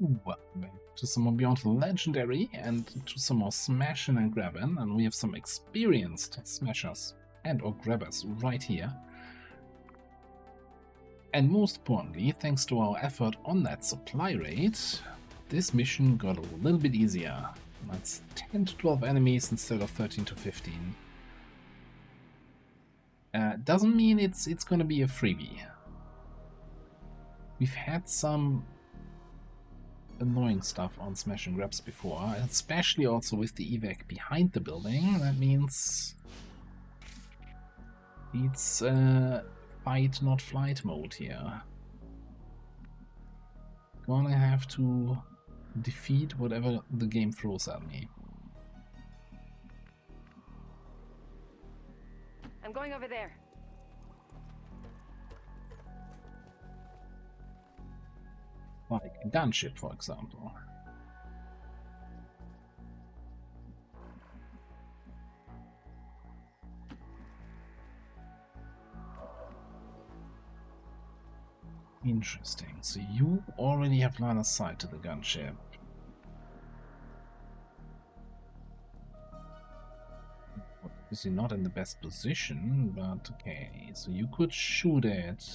To some more Beyond the Legendary and to some more smashing and grabbing, and we have some experienced smashers and or grabbers right here. And most importantly, thanks to our effort on that supply rate, this mission got a little bit easier. That's 10 to 12 enemies instead of 13 to 15. Doesn't mean it's gonna be a freebie. We've had some annoying stuff on smash and grabs before, especially also with the evac behind the building. That means it's fight not flight mode here. Gonna have to defeat whatever the game throws at me. I'm going over there. Like a gunship, for example. Interesting. So you already have line of sight to the gunship. Obviously not in the best position, but okay. So you could shoot it.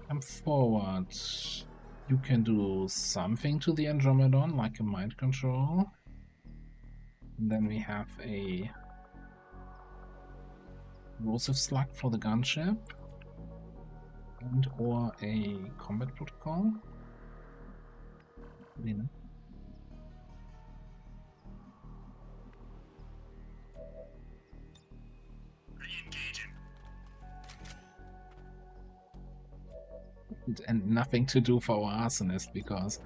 Come forward. You can do something to the Andromedon, like a mind control. And then we have a corrosive slug for the gunship, and or a combat protocol. And nothing to do for our arsonist because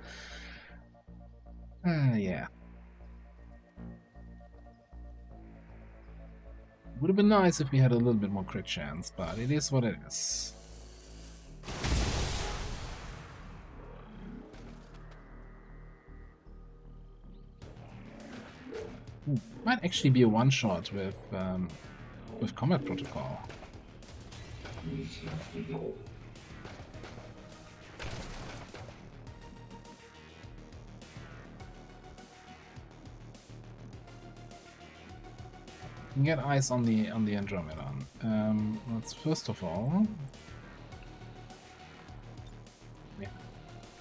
yeah, would have been nice if we had a little bit more crit chance, but it is what it is. Might actually be a one-shot with combat protocol. Get eyes on the Andromedon. Let's first of all, yeah,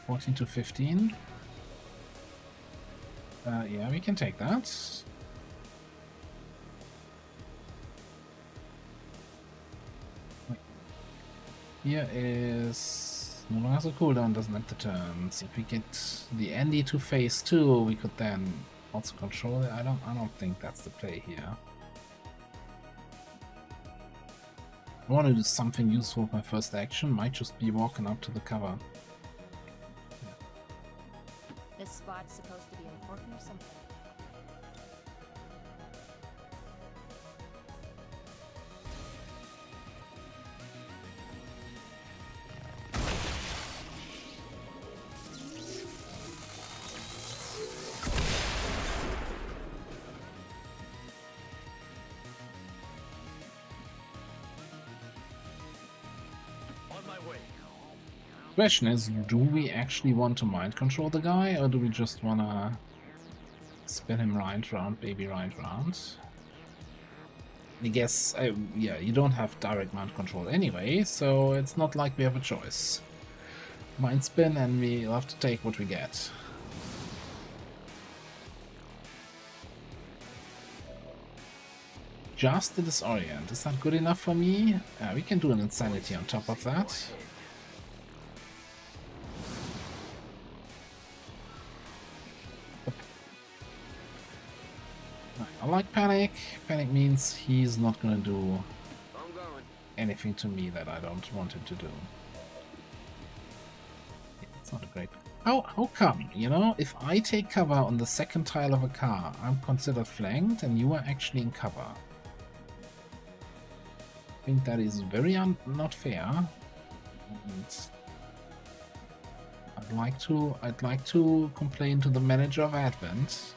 14 to 15. Yeah, we can take that. Here is no longer has a cooldown, doesn't have the turns. If we get the Andy to phase 2, we could then also control it. I don't think that's the play here. I want to do something useful with my first action, might just be walking up to the cover. This spot's supposed to be important or something. Question is, do we actually want to mind control the guy, or do we just wanna spin him right round, baby right round? I guess, yeah, you don't have direct mind control anyway, so it's not like we have a choice. Mind spin, and we'll have to take what we get. Just the disorient, is that good enough for me? We can do an insanity on top of that. I like panic. Panic means he's not gonna do anything to me that I don't want him to do. It's not a great... How come, you know, if I take cover on the second tile of a car, I'm considered flanked and you are actually in cover? I think that is very not fair. And I'd like to complain to the manager of Advent.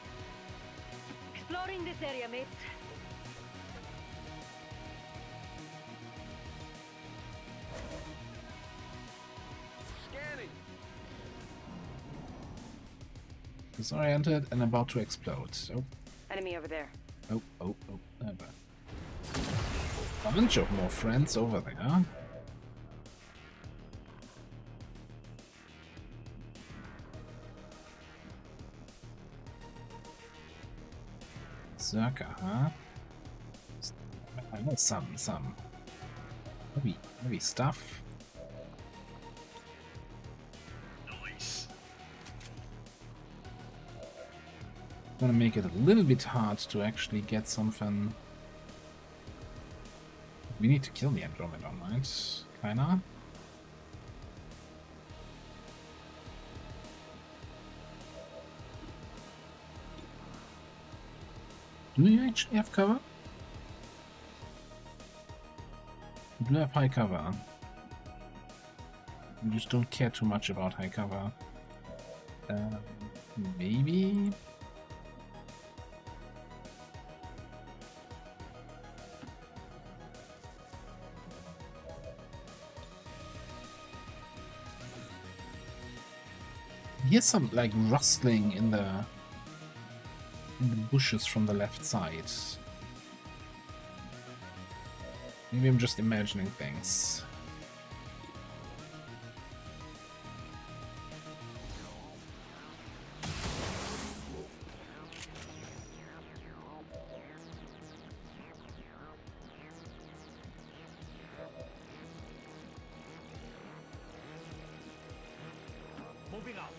Exploring this area, mates. disoriented and about to explode. Oh, Enemy over there. oh. A bunch of more friends over there. Circa, huh? I know some heavy stuff. Nice. Gonna make it a little bit hard to actually get something. We need to kill the Andromeda, right? Kinda. Do you actually have cover? You do have high cover. You just don't care too much about high cover. Maybe? Here's some like rustling in the bushes from the left side. Maybe I'm just imagining things. Moving out.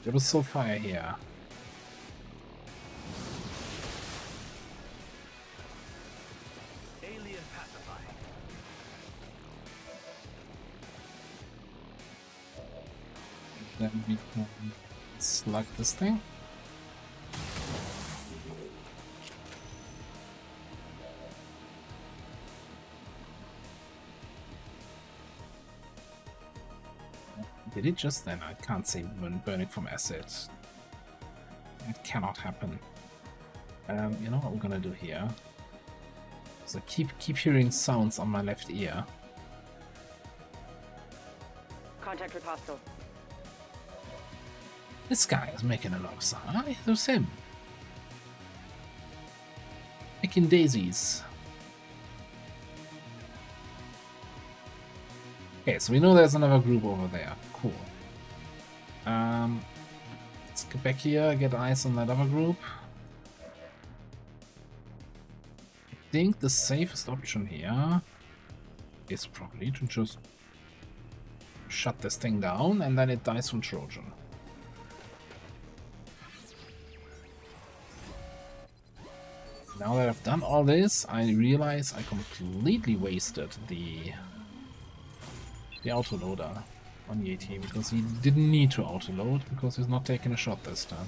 There was so fire here. Alien pacified. Then we can slug this thing. Did it just then? I can't say burning from acid. That cannot happen. You know what we're gonna do here? So keep hearing sounds on my left ear. Contact with hostile. This guy is making a lot of sound. Ah, it was him. Picking daisies. Okay, so we know there's another group over there. Cool. Let's get back here, get eyes on that other group. I think the safest option here is probably to just shut this thing down and then it dies from Trojan. Now that I've done all this, I realize I completely wasted the autoloader on the AT because he didn't need to autoload because he's not taking a shot this time.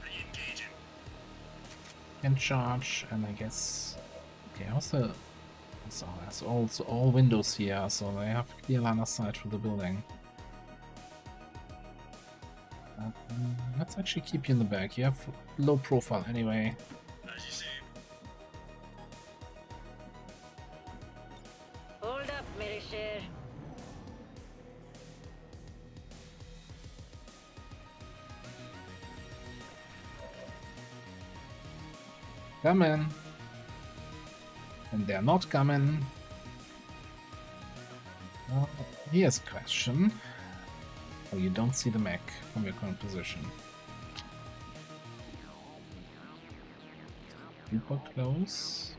Re-engaging. Can charge, and I guess okay. Also, there's also all windows here, so they have clear line of sight through the building. Let's actually keep you in the back. You have low profile anyway. As you see. Hold up, Merisher. Come in. And they're not coming. Here's a question. Oh, you don't see the mech from your current position. Super close.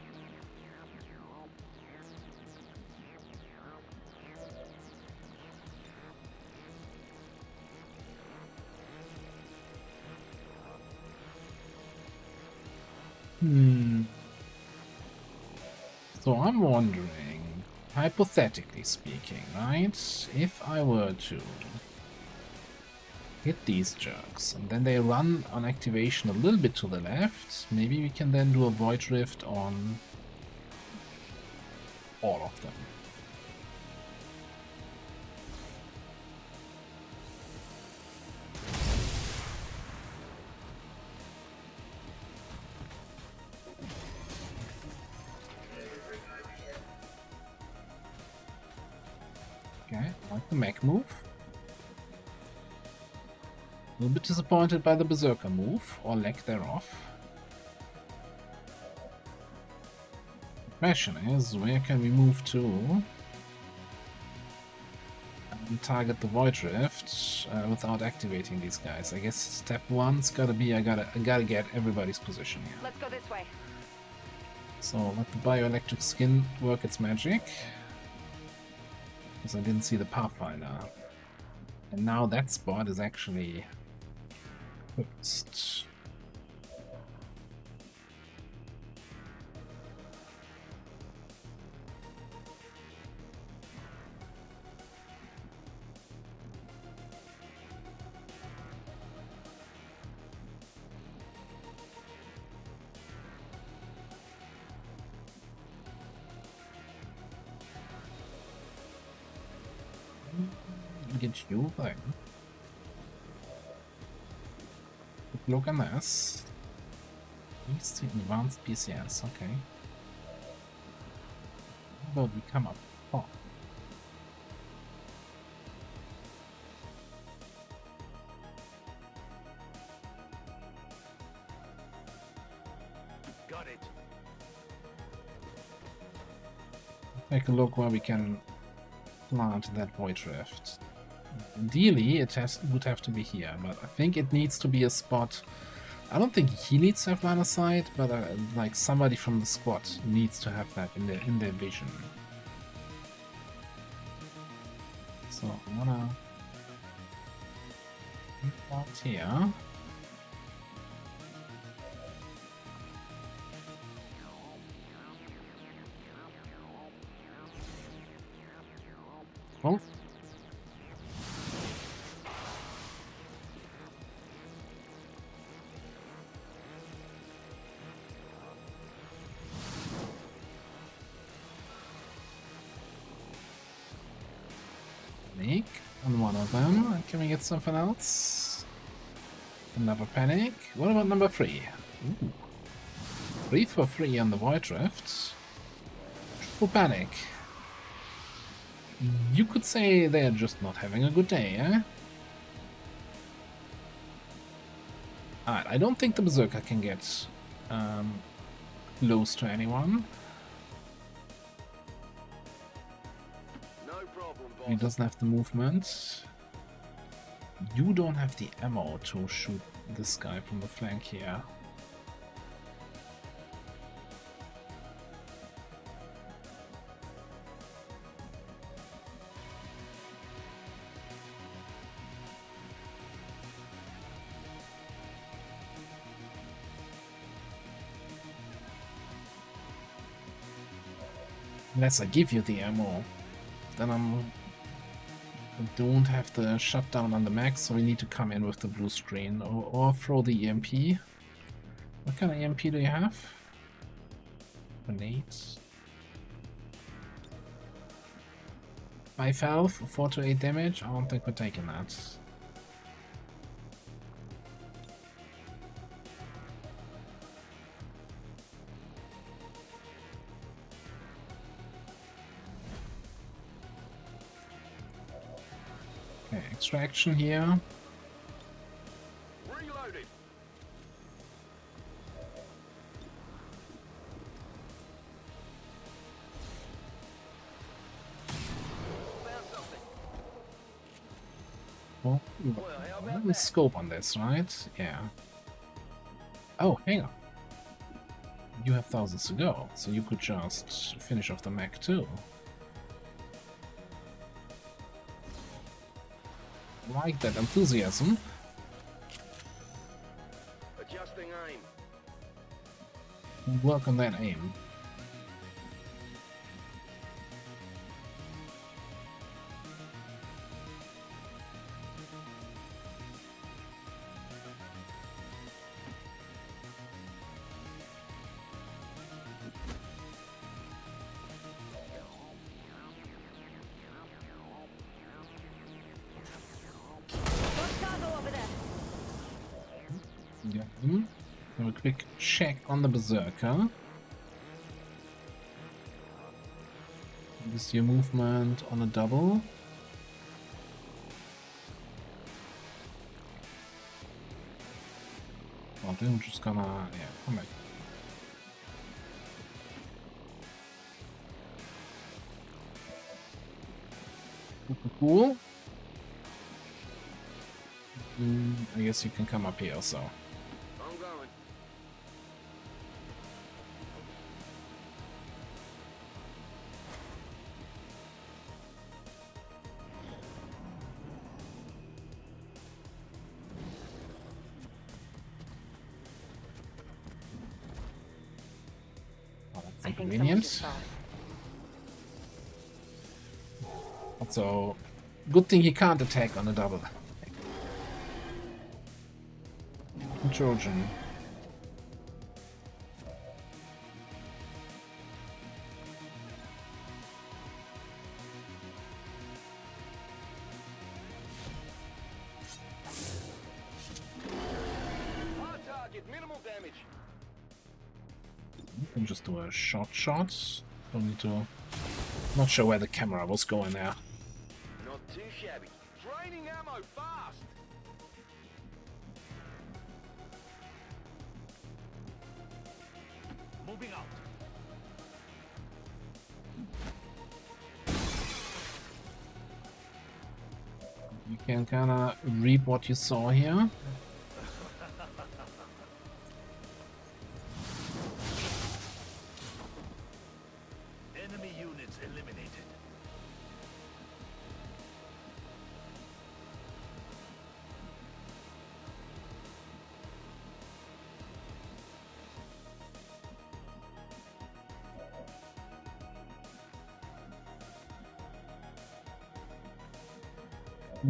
So I'm wondering, hypothetically speaking, right? If I were to hit these jerks and then they run on activation a little bit to the left, maybe we can then do a void rift on all of them. Okay, I like the mech move. A little bit disappointed by the berserker move, or lack thereof. The question is, where can we move to and target the Void Rift without activating these guys? I guess step one's gotta be I gotta get everybody's position here. Let's go this way. So let the bioelectric skin work its magic. Because I didn't see the Pathfinder. And now that spot is actually fixed. Get you there. Look at this. Needs to advanced PCS, okay. How about we come up? Oh. Got it. Take a look where we can plant that Void Rift. Ideally, it would have to be here, but I think it needs to be a spot. I don't think he needs to have line of sight, but like somebody from the squad needs to have that in their vision. So I wanna plant here. Oh. Panic on one of them. Can we get something else? Another panic. What about number 3? Ooh. 3 for 3 on the Void Rift. Triple panic. You could say they're just not having a good day, eh? Alright, I don't think the Berserker can get close to anyone. No problem, boss. He doesn't have the movement. You don't have the ammo to shoot this guy from the flank here. Unless I give you the ammo, then I don't have the shutdown on the max, so we need to come in with the blue screen or throw the EMP. What kind of EMP do you have? Grenades. 5 health, 4 to 8 damage. I don't think we're taking that. Okay, extraction here. Reloaded. Found something. Well, Well, how about let me that? scope on this, right? Yeah. Oh, hang on. You have thousands to go, so you could just finish off the mech too. Like that enthusiasm. Adjusting aim. Work on that aim. Cargo over there. Yeah. Have a quick check on the Berserker. This is your movement on a double. Well, then we're just gonna, yeah, come back. Cool. I guess you can come up here, so. I'm going. Oh, that's I think someone inconvenient. just saw it. So, good thing he can't attack on a double. Trojan. Hard target, minimal damage. You can just do a shot. Don't need to. Not sure where the camera was going there. Not too shabby. Draining ammo fast. Moving out. You can kind of reap what you saw here. Enemy units eliminated.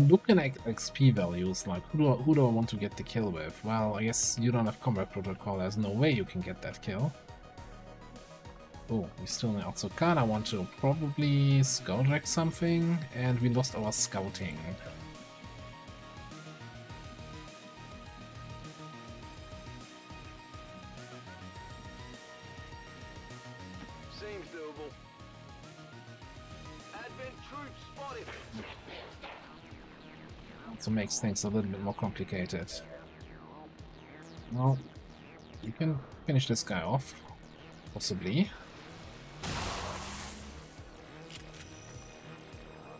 Looking at XP values, like who do I want to get the kill with? Well, I guess you don't have combat protocol. There's no way you can get that kill. Oh, we still also kinda want to probably scout wreck something, and we lost our scouting. Seems doable. Advent troops spotted. Also makes things a little bit more complicated. Well, you can finish this guy off, possibly.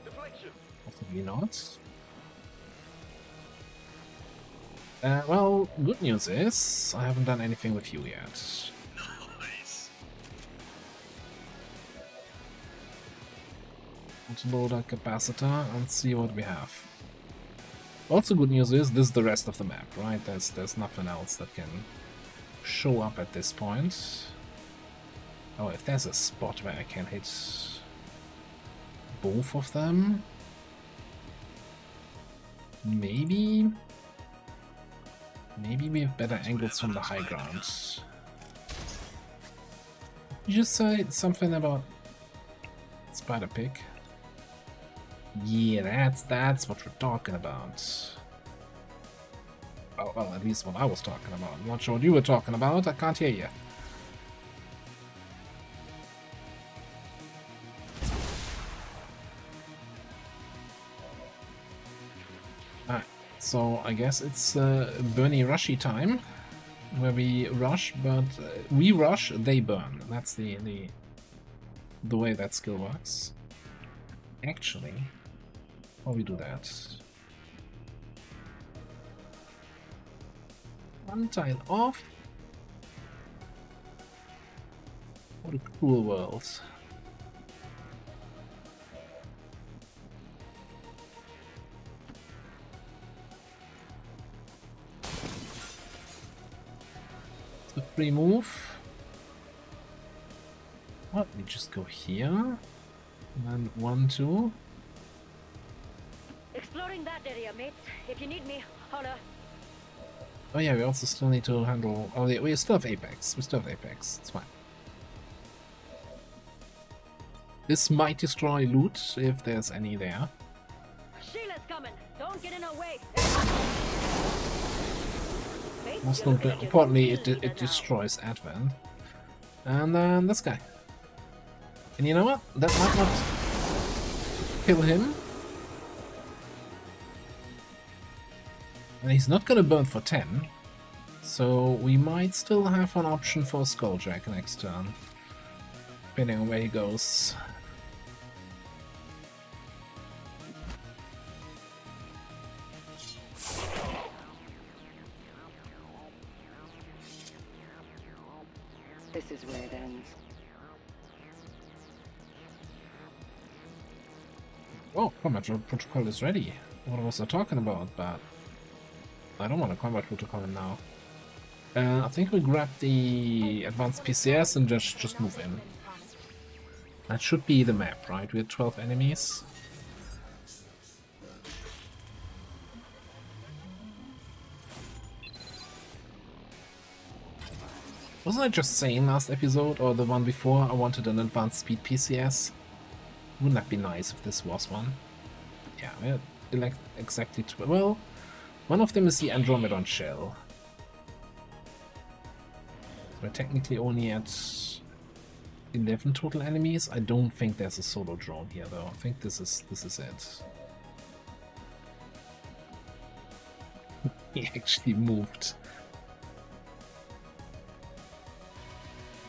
Deflection. Possibly not. Well, good news is I haven't done anything with you yet. Nice. Let's load our capacitor and see what we have. Also good news is this is the rest of the map, right? There's nothing else that can show up at this point. Oh, if there's a spot where I can hit both of them, maybe we have better angles from the high ground. You just say something about spider pig. Yeah, that's what we're talking about. Oh, well, at least what I was talking about. I'm not sure what you were talking about. I can't hear you. Alright, so I guess it's Bernie Rushy time, where we rush, but we rush, they burn. That's the way that skill works. Actually, how we do that? One tile off. What a cool world. It's a free move. What? We just go here. And then 1, 2. Exploring that area, mates. If you need me, holla. Oh yeah, we also still need to handle... Oh yeah, we still have Apex. We still have Apex. It's fine. This might destroy loot, if there's any there. Sheila's coming. Don't get in her way. Mate, Most you're looking at your importantly, own leader it now. destroys Advent. And then this guy. And you know what? That might not kill him. And he's not gonna burn for 10. So we might still have an option for Skulljack next turn, depending on where he goes. This is where it ends. Oh, combat protocol is ready. What was I talking about? But I don't want a combat protocol now. I think we grab the advanced PCS and just move in. That should be the map, right? We had 12 enemies. Wasn't I just saying last episode, or the one before, I wanted an advanced speed PCS? Wouldn't that be nice if this was one? Yeah, we had exactly 12. Well, one of them is the Andromedon shell. We're technically only at 11 total enemies. I don't think there's a solo drone here, though. I think this is it. He actually moved.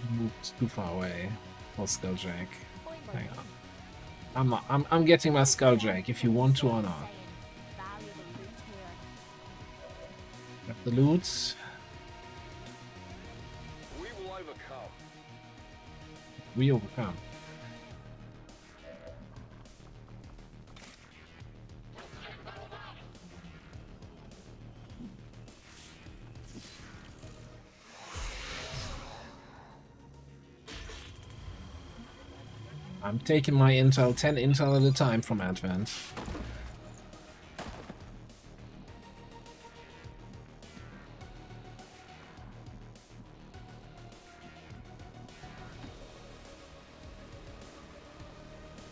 He moved too far away for Skulljack. Hang on. I'm getting my Skulljack if you want to or not. Grab the loot. We will overcome. We overcome. I'm taking my intel, 10 intel at a time from Advent.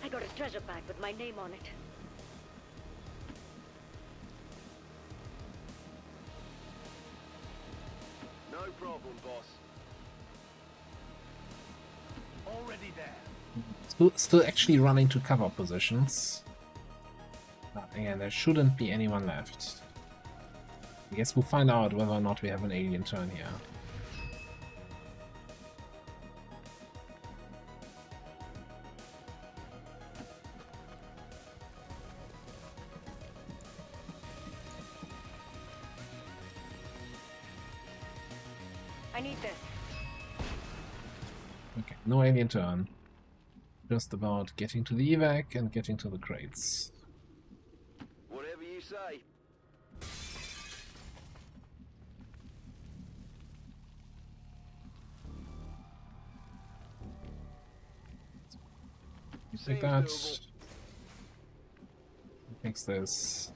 I got a treasure bag with my name on it. No problem, boss. Already there. Still actually running to cover positions. Again, there shouldn't be anyone left. I guess we'll find out whether or not we have an alien turn here. I need this. Okay, no alien turn. Just about getting to the evac and getting to the crates. Whatever you say. You take that. Fix this.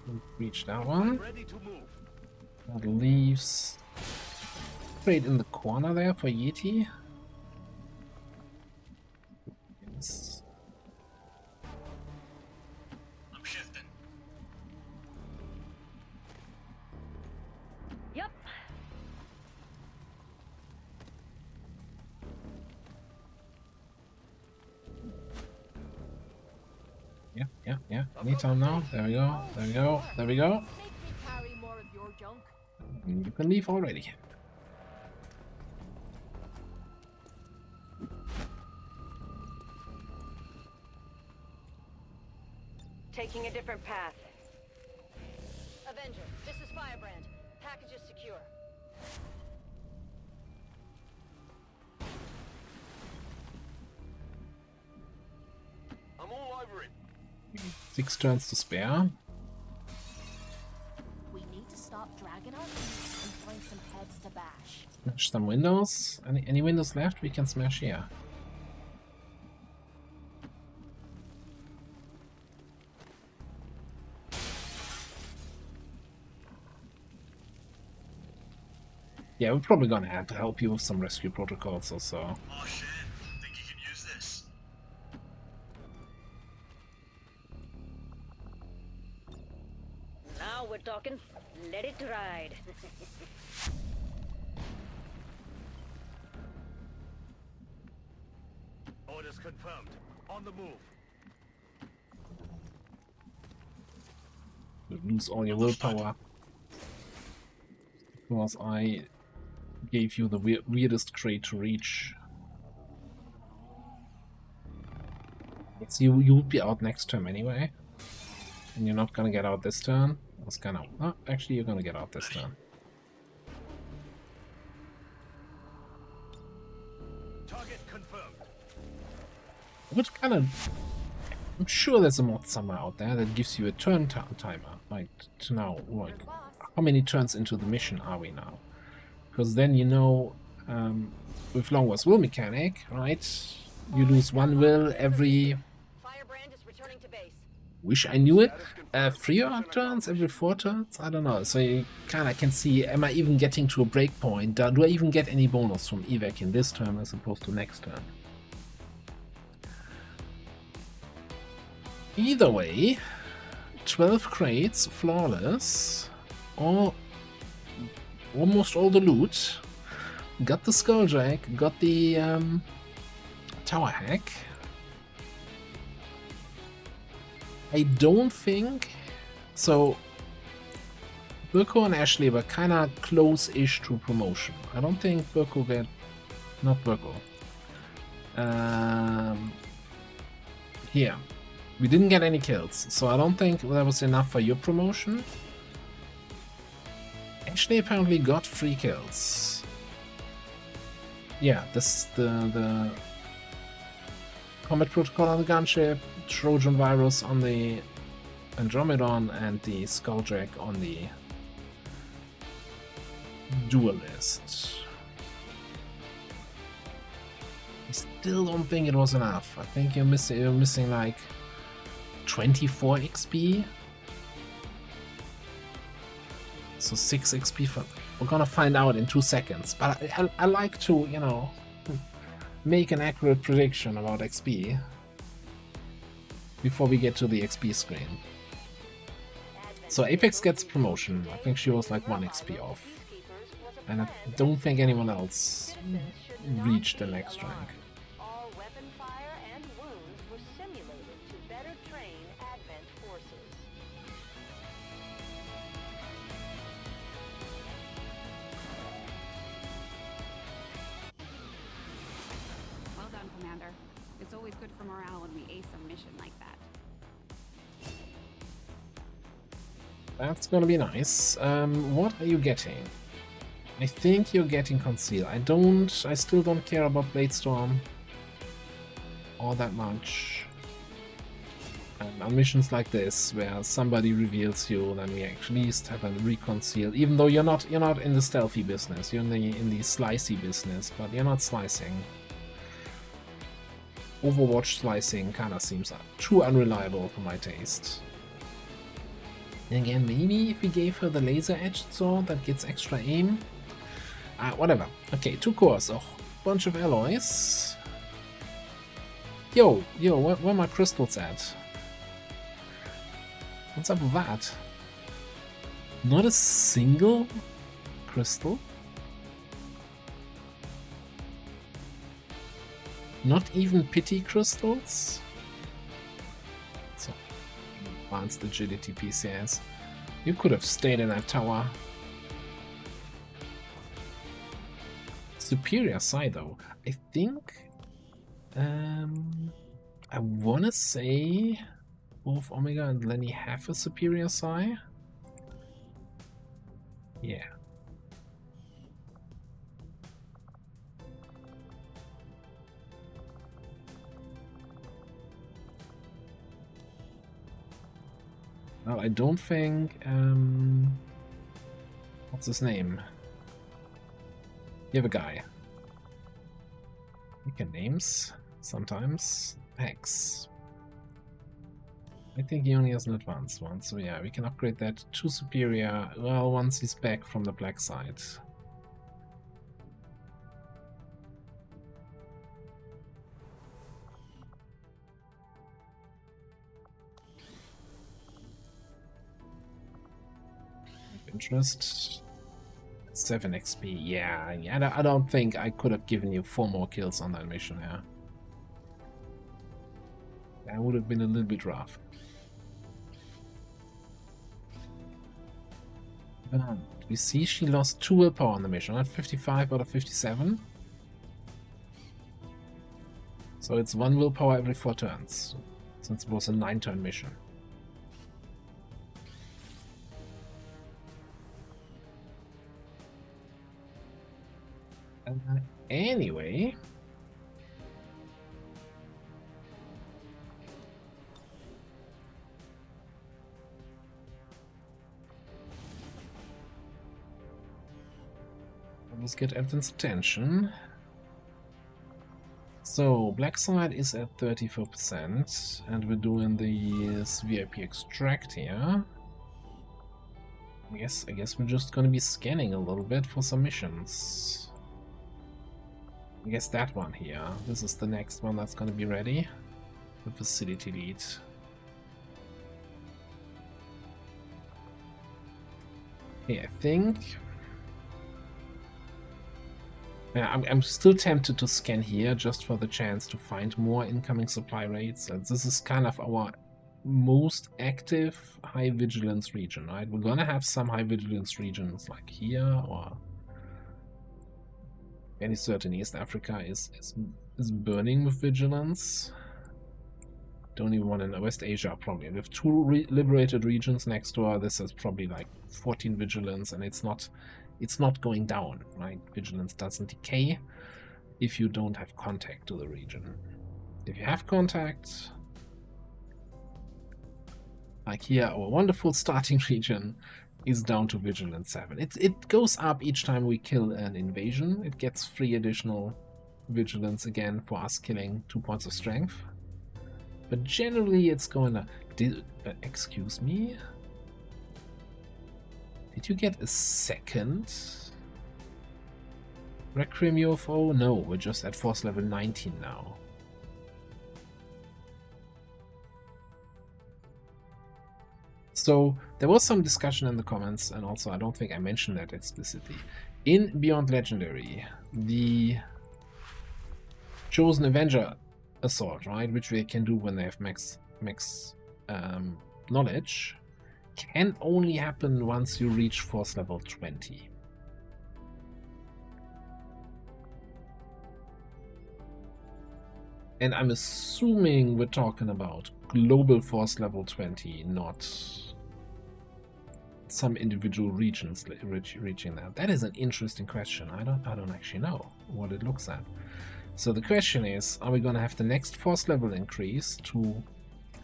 We'll reach that one. Ready to move. That leaves crate in the corner there for Yeti. Yes. I'm shifting. Yep. Yeah. Anytime now. There we go. There we go. There we go. Make me carry more of your junk. You can leave already. Taking a different path. Avenger, this is Firebrand. Package is secure. I'm all over it. 6 turns to spare. We need to stop dragging our feet and find some heads to bash. Smash some windows. Any windows left? We can smash here. Yeah, we're probably gonna have to help you with some rescue protocols or so. Oh shit. Think you can use this? Now we're talking. Let it ride. Orders confirmed. On the move. You lose all your willpower. because I gave you the weirdest crate to reach. It's you would be out next turn anyway. And you're not gonna get out this turn. I was kind of... Oh, actually, you're gonna get out this turn. Target confirmed. What kind of... I'm sure there's a mod somewhere out there that gives you a turn timer. Like, to know, like, how many turns into the mission are we now? Because then you know, with Longwall's will mechanic, right? You lose one will every... Firebrand is returning to base. Wish I knew it. 3 turns every 4 turns? I don't know. So you kind of can see, am I even getting to a breakpoint? Do I even get any bonus from evac in this turn as opposed to next turn? Either way, 12 crates, flawless, almost all the loot. Got the skulljack, got the tower hack. I don't think so. Birko and Ashley were kind of close-ish to promotion. I don't think Birko get, not Birko. Here, we didn't get any kills, so I don't think that was enough for your promotion. Ashley apparently got 3 kills. Yeah, this the Combat Protocol on the gunship, Trojan Virus on the Andromedon, and the Skulljack on the Duelist. I still don't think it was enough. I think you're missing like 24 XP. So 6 XP for... We're gonna find out in 2 seconds. But I like to, you know, make an accurate prediction about XP before we get to the XP screen. So Apex gets promotion. I think she was like 1 XP off. And I don't think anyone else reached the next rank. All weapon fire and wounds were simulated to better train Advent forces. Well done, Commander. It's always good for morale when we ace a mission like that. That's gonna be nice. What are you getting? I think you're getting Conceal. I still don't care about Bladestorm all that much. And on missions like this, where somebody reveals you, then we at least have a reconceal. Even though you're not in the stealthy business, you're in the slicey business, but you're not slicing. Overwatch slicing kinda seems too unreliable for my taste. And again, maybe if we gave her the laser-edged sword that gets extra aim. Whatever. Okay, 2 cores, a bunch of alloys. Yo, where are my crystals at? What's up with that? Not a single crystal? Not even pity crystals? So, advanced agility PCS. You could have stayed in that tower. Superior Psi though. I think I wanna say both Omega and Lenny have a Superior Psi. Yeah. Well, I don't think what's his name? You have a guy. You can names sometimes. X. I think he only has an advanced one, so yeah, we can upgrade that to superior, well, once he's back from the black side. Interest. 7 XP, yeah, I don't think I could have given you 4 more kills on that mission, yeah. That would have been a little bit rough. We see she lost 2 willpower on the mission, at 55 out of 57. So it's 1 willpower every 4 turns, since it was a 9-turn mission. Anyway, let's get Evan's attention. So, black side is at 34%, and we're doing this VIP extract here. I guess we're just gonna be scanning a little bit for some missions. I guess that one here. This is the next one that's gonna be ready. The facility lead. Okay, I think. Yeah, I'm still tempted to scan here just for the chance to find more incoming supply rates. This is kind of our most active high vigilance region, right? We're gonna have some high vigilance regions like here, or any certain East Africa is burning with vigilance. Don't even want in West Asia probably. We have 2 liberated regions next door. This is probably like 14 vigilance, and it's not going down, right? Vigilance doesn't decay if you don't have contact to the region. If you have contact, like here, our wonderful starting region is down to Vigilance 7. It goes up each time we kill an invasion. It gets 3 additional Vigilance again for us killing 2 points of strength. But generally it's going to... excuse me? Did you get a second Requiem UFO? No, we're just at force level 19 now. So there was some discussion in the comments, and also I don't think I mentioned that explicitly. In Beyond Legendary, the Chosen Avenger assault, right, which they can do when they have max knowledge, can only happen once you reach force level 20. And I'm assuming we're talking about global force level 20, not some individual regions reaching that. That is an interesting question. I don't actually know what it looks at. So the question is, are we going to have the next force level increase to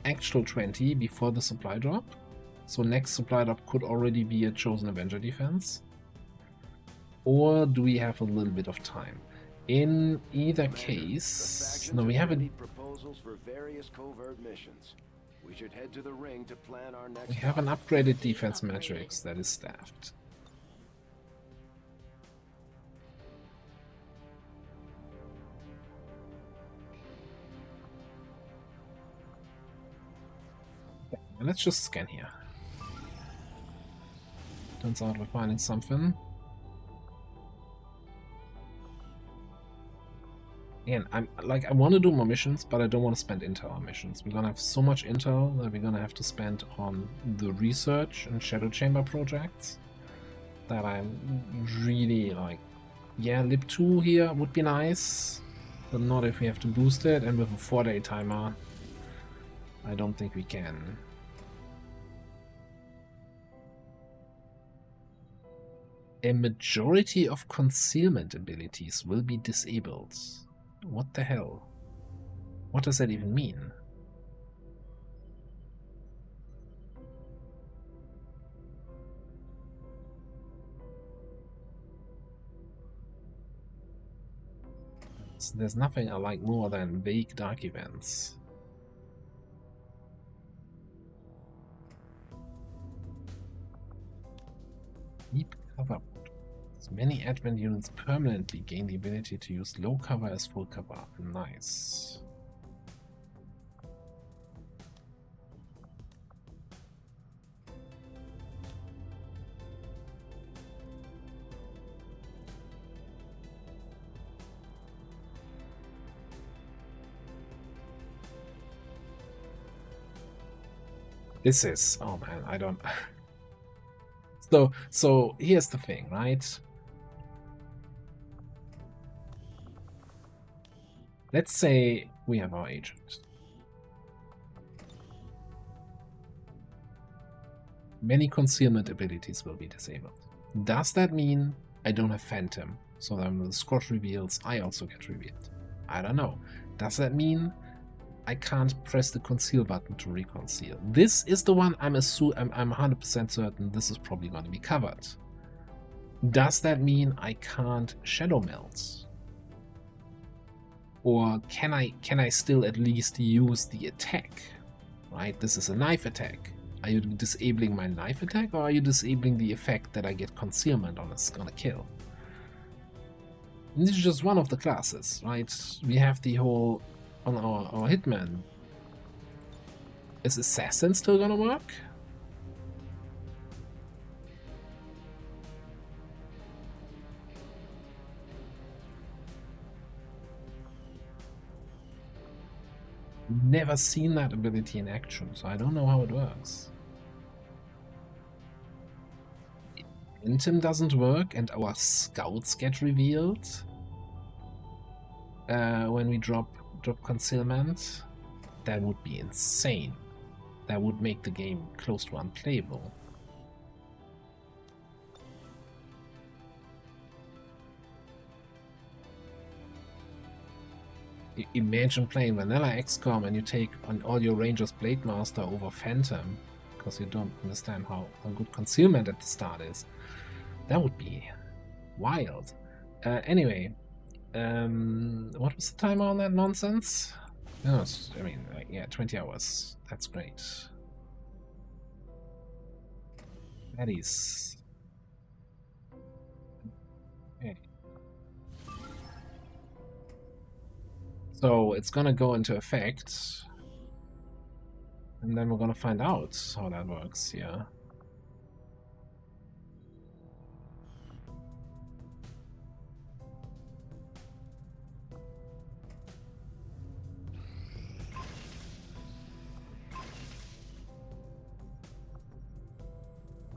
actual 20 before the supply drop? So next supply drop could already be a Chosen Avenger defense. Or do we have a little bit of time? In either case, no, we haven't. Proposals for various covert missions. We should head to the ring to plan our next. We have an upgraded defense matrix that is staffed. Okay, let's just scan here. Turns out we're finding something. Again, I want to do more missions, but I don't want to spend intel on missions. We're gonna have so much intel that we're gonna have to spend on the research and Shadow Chamber projects that I'm really like, yeah, Lib 2 here would be nice, but not if we have to boost it, and with a 4-day timer, I don't think we can. A majority of concealment abilities will be disabled. What the hell? What does that even mean? There's nothing I like more than vague dark events. Deep cover. Many Advent units permanently gain the ability to use low cover as full cover. Nice. This is... oh man, I don't... So here's the thing, right? Let's say we have our agent. Many concealment abilities will be disabled. Does that mean I don't have Phantom? So then when the Scorch reveals, I also get revealed. I don't know. Does that mean I can't press the conceal button to reconceal? This is the one I'm 100% certain this is probably going to be covered. Does that mean I can't shadow melt? Or can I still at least use the attack? Right? This is a knife attack. Are you disabling my knife attack, or are you disabling the effect that I get concealment on it's gonna kill? And this is just one of the classes, right? We have the whole on our hitman. Is assassin still gonna work? Never seen that ability in action, so I don't know how it works. Phantom doesn't work, and our scouts get revealed when we drop concealment. That would be insane. That would make the game close to unplayable. Imagine playing vanilla XCOM and you take on all your Rangers Blade Master over Phantom because you don't understand how good concealment at the start is. That would be wild. Anyway, what was the timer on that nonsense? No, I mean, yeah, 20 hours. That's great. That is... Okay. So it's gonna go into effect, and then we're gonna find out how that works here.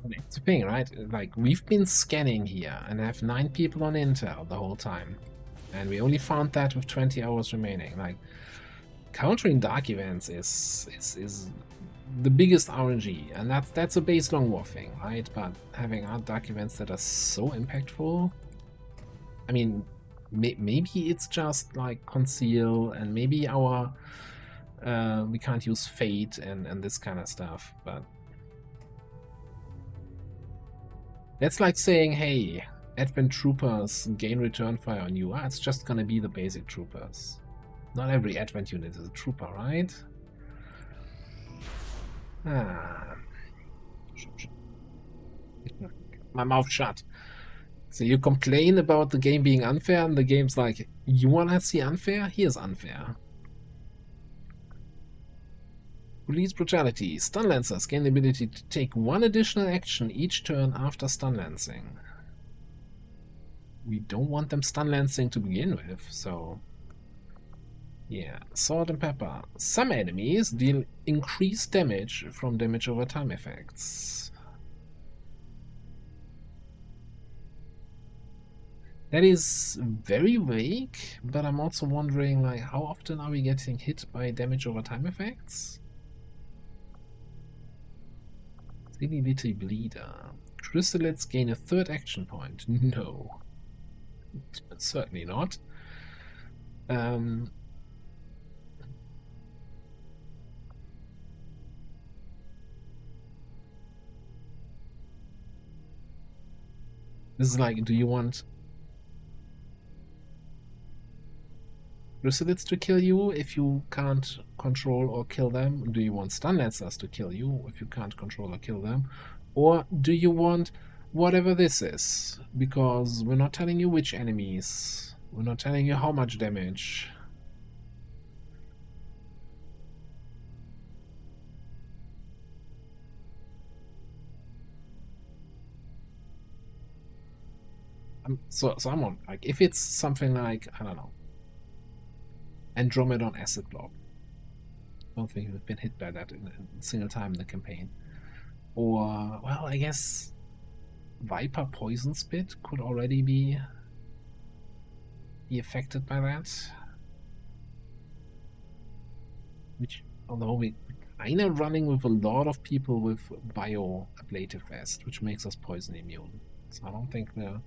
It's the thing, right? Like, we've been scanning here and have 9 people on intel the whole time. And we only found that with 20 hours remaining. Like, countering dark events is the biggest RNG, and that's a base long war thing, right? But having dark events that are so impactful, I mean, maybe it's just like conceal, and maybe our we can't use fate and this kind of stuff, but that's like saying, hey, Advent Troopers gain return fire on you. It's just gonna be the basic troopers. Not every Advent unit is a trooper, right? My mouth shut. So you complain about the game being unfair, and the game's like, you wanna see unfair? Here's unfair. Police brutality. Stun Lancers gain the ability to take 1 additional action each turn after stun lancing. We don't want them stun lancing to begin with, so yeah. Salt and pepper. Some enemies deal increased damage from damage over time effects. That is very vague, but I'm also wondering, like, how often are we getting hit by damage over time effects? Silly little bleeder. Chrysalids gain a 3rd action point. No. Certainly not. This is like, do you want Chrysalids to kill you if you can't control or kill them? Do you want Stun Lancers to kill you if you can't control or kill them? Or do you want whatever this is? Because we're not telling you which enemies. We're not telling you how much damage. So I'm on, like, if it's something like, I don't know, Andromedon Acid Block. I don't think we've been hit by that in a single time in the campaign. Or, well, I guess Viper Poison Spit could already be affected by that. Which, although we kind of running with a lot of people with bio ablative vest, which makes us poison immune. So I don't think we're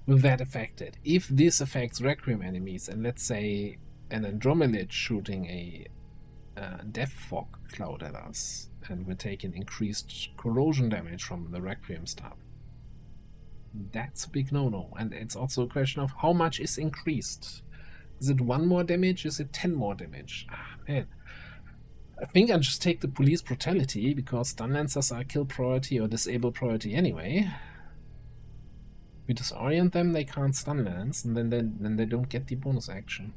with that affected. If this affects Requiem enemies, and let's say an Andromelid shooting a death fog cloud at us, and we're taking increased corrosion damage from the Requiem stuff, that's a big no-no. And it's also a question of how much is increased. Is it 1 more damage? Is it 10 more damage? Ah, man. I think I'll just take the police brutality, because stun lancers are kill priority or disable priority anyway. We disorient them, they can't stun lance, and then they don't get the bonus action.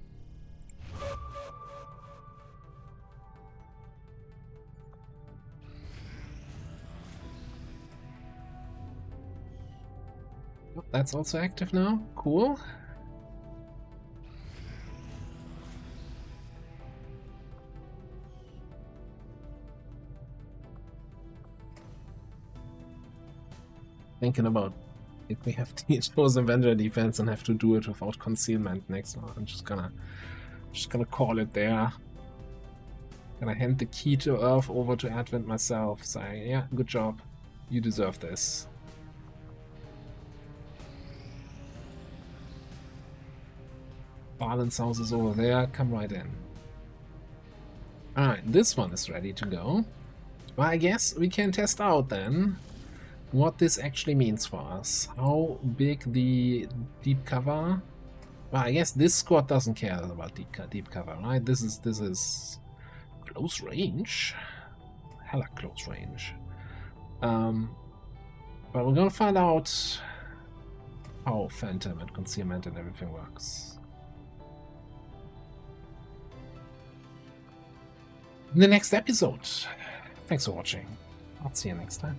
Oh, that's also active now. Cool. Thinking about if we have to expose Avenger defense and have to do it without concealment next one. I'm just gonna call it there. Gonna hand the key to Earth over to Advent myself, saying, yeah, good job. You deserve this. Balance house is over there, come right in. Alright, this one is ready to go. Well, I guess we can test out then what this actually means for us. How big the deep cover. Well, I guess this squad doesn't care about deep cover, right? This is close range. Hella close range. But we're gonna find out how Phantom and Concealment and everything works in the next episode. Thanks for watching. I'll see you next time.